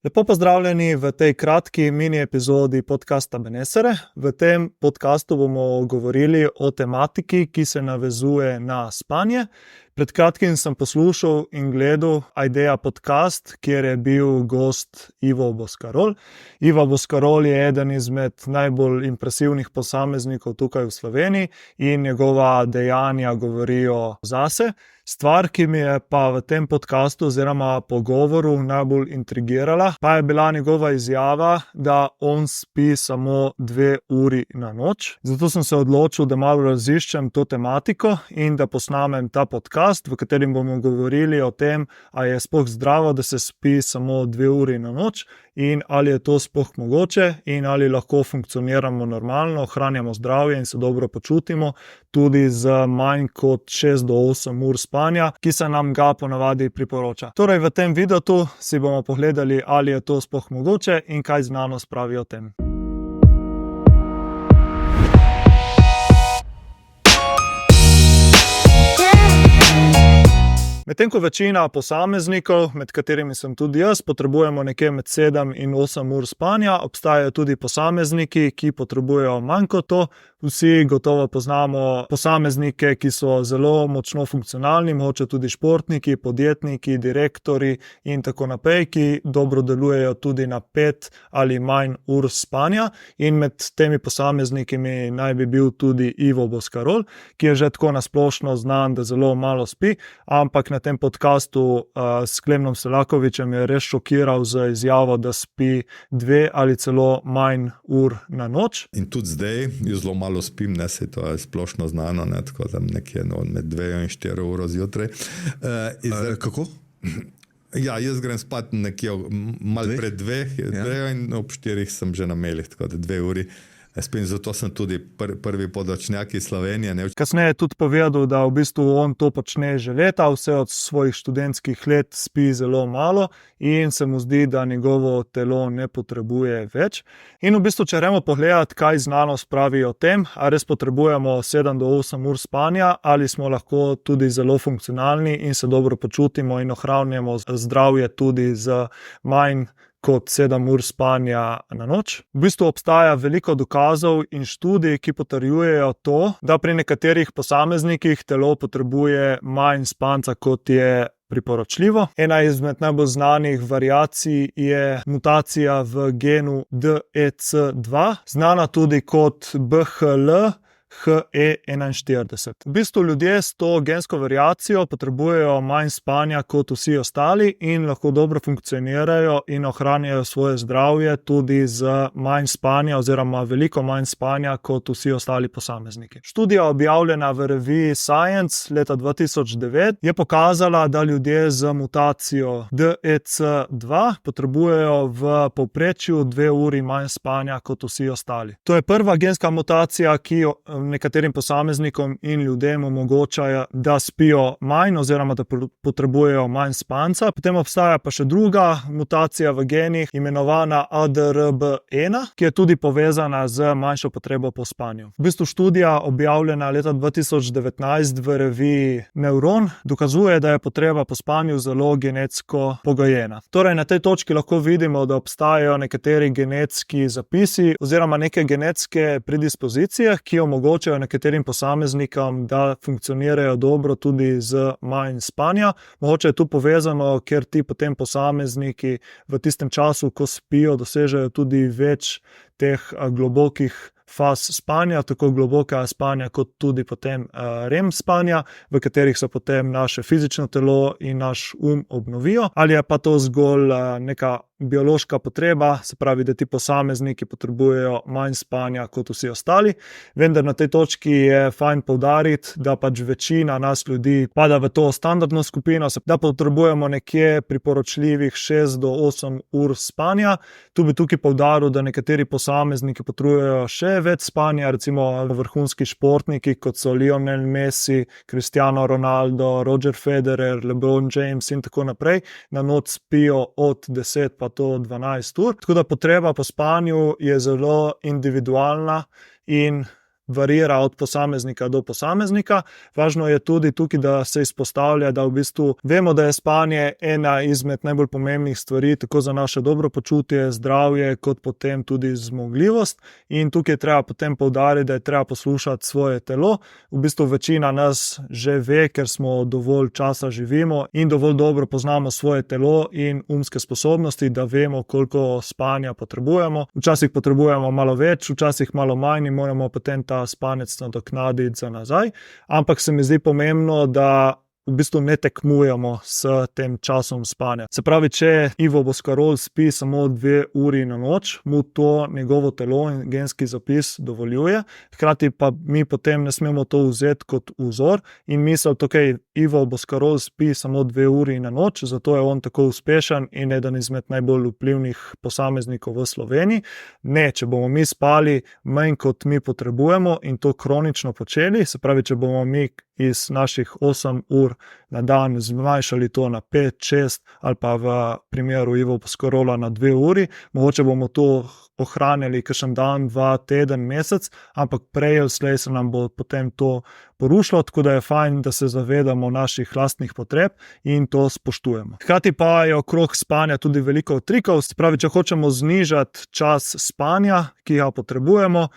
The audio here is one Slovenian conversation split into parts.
Lepo pozdravljeni v tej kratki mini epizodi podcasta Benesere. V tem podkastu bomo govorili o tematiki, ki se navezuje na spanje. Pred kratkim sem poslušal in gledal Idea podcast, kjer je bil gost Ivo Boscarol. Ivo Boscarol je eden izmed najbolj impresivnih posameznikov tukaj v Sloveniji in njegova dejanja govorijo zase. Stvar, ki mi je pa v tem podkastu oziroma pogovoru najbolj intrigirala, pa je bila njegova izjava, da on spi samo 2 uri na noč. Zato sem se odločil, da malo raziščem to tematiko in da posnamem ta podcast, v katerem bomo govorili o tem, ali je sploh zdravo, da se spi samo 2 uri na noč in ali je to sploh mogoče in ali lahko funkcioniramo normalno, ohranjamo zdravje in se dobro počutimo tudi z manj kot 6 do 8 ur spanja, ki se nam ga ponavadi priporoča. Torej v tem videu si bomo pogledali, ali je to sploh mogoče in kaj znanost pravi o tem. Medtem ko večina posameznikov, med katerimi sem tudi jaz, potrebujemo nekje med 7 in 8 ur spanja, obstajajo tudi posamezniki, ki potrebujejo manj kot to. Vsi gotovo poznamo posameznike, ki so zelo močno funkcionalni, mogoče tudi športniki, podjetniki, direktorji in tako naprej, ki dobro delujejo tudi na 5 ali manj ur spanja. In med temi posamezniki naj bi bil tudi Ivo Boscarol, ki je že tako na splošno znan, da zelo malo spi, ampak na tem podkastu s Klemnom Selakovičem je res šokiral z izjavo, da spi 2 ali celo manj ur na noč. In tudi zdaj zelo malo spim, to je splošno znano, tako da nekje med 2 in 4 uro zjutraj. Kako? Ja, jaz grem spat nekje malo pred 2 in ob 4 sem že na melih, tako da 2 uri. Spim, zato sem tudi prvi podočnjak iz Slovenije. Kasneje je tudi povedal, da v bistvu on to počne že leta, vse od svojih študentskih let spi zelo malo in se mu zdi, da njegovo telo ne potrebuje več. In v bistvu, če gremo pogledati, kaj znanost pravi o tem, ali res potrebujemo 7 do 8 ur spanja, ali smo lahko tudi zelo funkcionalni in se dobro počutimo in ohranjamo zdravje tudi z manj kot 7 ur spanja na noč. V bistvu obstaja veliko dokazov in študij, ki potrjujejo to, da pri nekaterih posameznikih telo potrebuje manj spanca, kot je priporočljivo. Ena izmed najbolj znanih variacij je mutacija v genu DEC2, znana tudi kot BHL HE41. V bistvu ljudje s to gensko variacijo potrebujejo manj spanja kot vsi ostali in lahko dobro funkcionirajo in ohranjajo svoje zdravje tudi z manj spanja oziroma veliko manj spanja kot vsi ostali posamezniki. Študija, objavljena v reviji Science leta 2009, je pokazala, da ljudje z mutacijo DEC2 potrebujejo v povprečju 2 uri manj spanja kot vsi ostali. To je prva genska mutacija, ki nekaterim posameznikom in ljudem omogočajo, da spijo manj oziroma da potrebujejo manj spanca. Potem obstaja pa še druga mutacija v genih, imenovana ADRB1, ki je tudi povezana z manjšo potrebo po spanju. V bistvu študija, objavljena leta 2019 v reviji Neuron, dokazuje, da je potreba po spanju zelo genetsko pogojena. Torej, na tej točki lahko vidimo, da obstajajo nekateri genetski zapisi oziroma neke genetske predispozicije, ki omogočajo nekaterim posameznikom, da funkcionirajo dobro tudi z manj spanja. Mogoče je tu povezano, ker ti potem posamezniki v tistem času, ko spijo, dosežejo tudi več teh globokih faz spanja, tako globokega spanja kot tudi potem REM spanja, v katerih se potem naše fizično telo in naš obnovijo. Ali je pa to zgolj neka biološka potreba, se pravi, da ti posamezniki potrebujejo manj spanja kot vsi ostali. Vendar na tej točki je fajn poudariti, da pač večina nas ljudi pada v to standardno skupino, da potrebujemo nekje priporočljivih 6 do 8 ur spanja. Tu bi tukaj poudaril, da nekateri posamezniki potrebujejo še več spanja, recimo vrhunski športniki, kot so Lionel Messi, Cristiano Ronaldo, Roger Federer, LeBron James in tako naprej. Na noč spijo od 10 pa do 12 ur. Tako da potreba po spanju je zelo individualna in varira od posameznika do posameznika. Važno je tudi tukaj, da se izpostavlja, da v bistvu vemo, da je spanje ena izmed najbolj pomembnih stvari, tako za naše dobro počutje, zdravje, kot potem tudi zmogljivost. In tukaj je treba potem poudariti, da je treba poslušati svoje telo. V bistvu večina nas že ve, ker smo dovolj časa živimo in dovolj dobro poznamo svoje telo in umske sposobnosti, da vemo, koliko spanja potrebujemo. Včasih potrebujemo malo več, včasih malo manj in moramo potem ta spanec nadoknaditi za nazaj. Ampak se mi zdi pomembno, da v bistvu ne tekmujemo s tem časom spanja. Se pravi, če Ivo Boscarol spi samo 2 uri na noč, mu to njegovo telo in genski zapis dovoljuje, hkrati pa mi potem ne smemo to vzeti kot vzor in misliti, ok, Ivo Boscarol spi samo 2 uri na noč, zato je on tako uspešen in eden izmed najbolj vplivnih posameznikov v Sloveniji. Ne, če bomo mi spali manj kot mi potrebujemo in to kronično počeli, se pravi, če bomo mi iz naših 8 ur na dan zmanjšali to na 5, 6 ali pa v primeru Ivo Boscarola na 2 uri, mogoče bomo to ohranili kakšen dan, 2, teden, mesec, ampak prej ali slej se nam bo potem to porušilo, tako da je fajn, da se zavedamo naših lastnih potreb in to spoštujemo. Hkrati pa je okrog spanja tudi veliko trikov, se pravi, če hočemo znižati čas spanja, ki ga potrebujemo,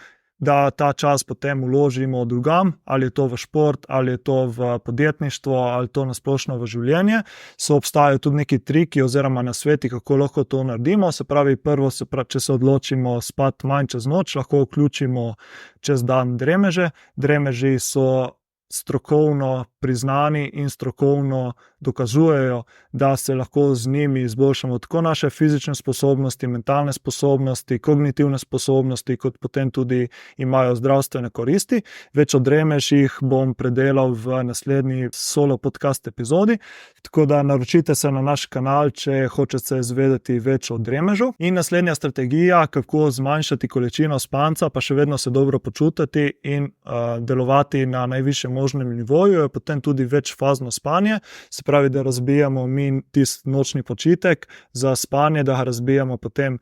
da ta čas potem vložimo drugam, ali je to v šport, ali je to v podjetništvo, ali to nasplošno v življenje. Obstajajo tudi neki triki oziroma nasveti, kako lahko to naredimo. Se pravi, prvo, če se odločimo spati manj čez noč, lahko vključimo čez dan dremeže. Dremeži so strokovno priznani in strokovno dokazujejo, da se lahko z njimi izboljšamo tako naše fizične sposobnosti, mentalne sposobnosti, kognitivne sposobnosti, kot potem tudi imajo zdravstvene koristi. Več o dremežih bom predelal v naslednji solo podcast epizodi, tako da naročite se na naš kanal, če hočete izvedeti več o dremežu. In naslednja strategija, kako zmanjšati količino spanca, pa še vedno se dobro počutiti in delovati na najvišjem možnem nivoju, je potem tudi večfazno spanje. Se pravi, da razbijamo mi tisti nočni počitek za spanje, da ga razbijamo potem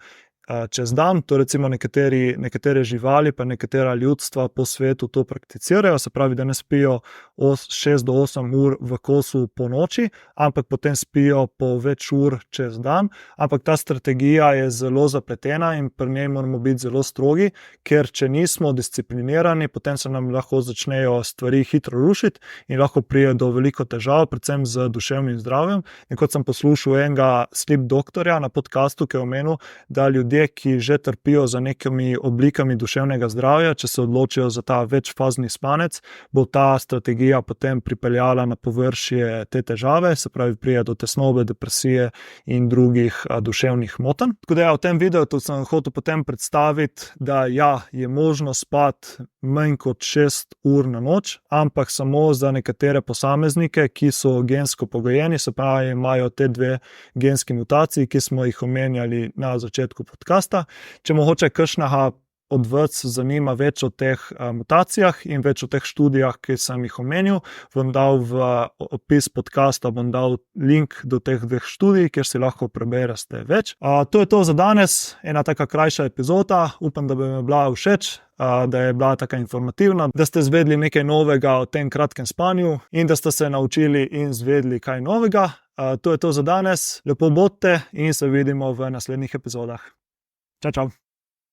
čez dan. To recimo nekatere živali pa nekatera ljudstva po svetu to prakticirajo, se pravi, da ne spijo 6 do 8 ur v kosu po noči, ampak potem spijo po več ur čez dan. Ampak ta strategija je zelo zapletena in pri njej moramo biti zelo strogi, ker če nismo disciplinirani, potem se nam lahko začnejo stvari hitro rušiti in lahko pride do veliko težav, predvsem z duševnim zdravjem. Nekoč sem poslušal enega sleep doktorja na podcastu, ki je omenil, da ljudje, ki že trpijo za nekimi oblikami duševnega zdravja, če se odločijo za ta večfazni spanec, bo ta strategija potem pripeljala na površje te težave, se pravi, pride do tesnobe, depresije in drugih duševnih motenj. Tako da v tem videu sem hotel potem predstaviti, da je možno spati manj kot 6 ur na noč, ampak samo za nekatere posameznike, ki so gensko pogojeni, se pravi, imajo te 2 genski mutaciji, ki smo jih omenjali na začetku podcasta. Če mogoče kakšnega od vas zanima več o teh mutacijah in več o teh študijah, ki sem jih omenil, bom dal v opis podcasta link do teh 2 študij, kjer si lahko preberete več. To je to za danes, ena taka krajša epizoda. Upam, da bi mi bila všeč, da je bila taka informativna, da ste izvedeli nekaj novega o tem kratkem spanju in da ste se naučili in izvedeli kaj novega. To je to za danes. Lepo bodite in se vidimo v naslednjih epizodah. Čau, čau.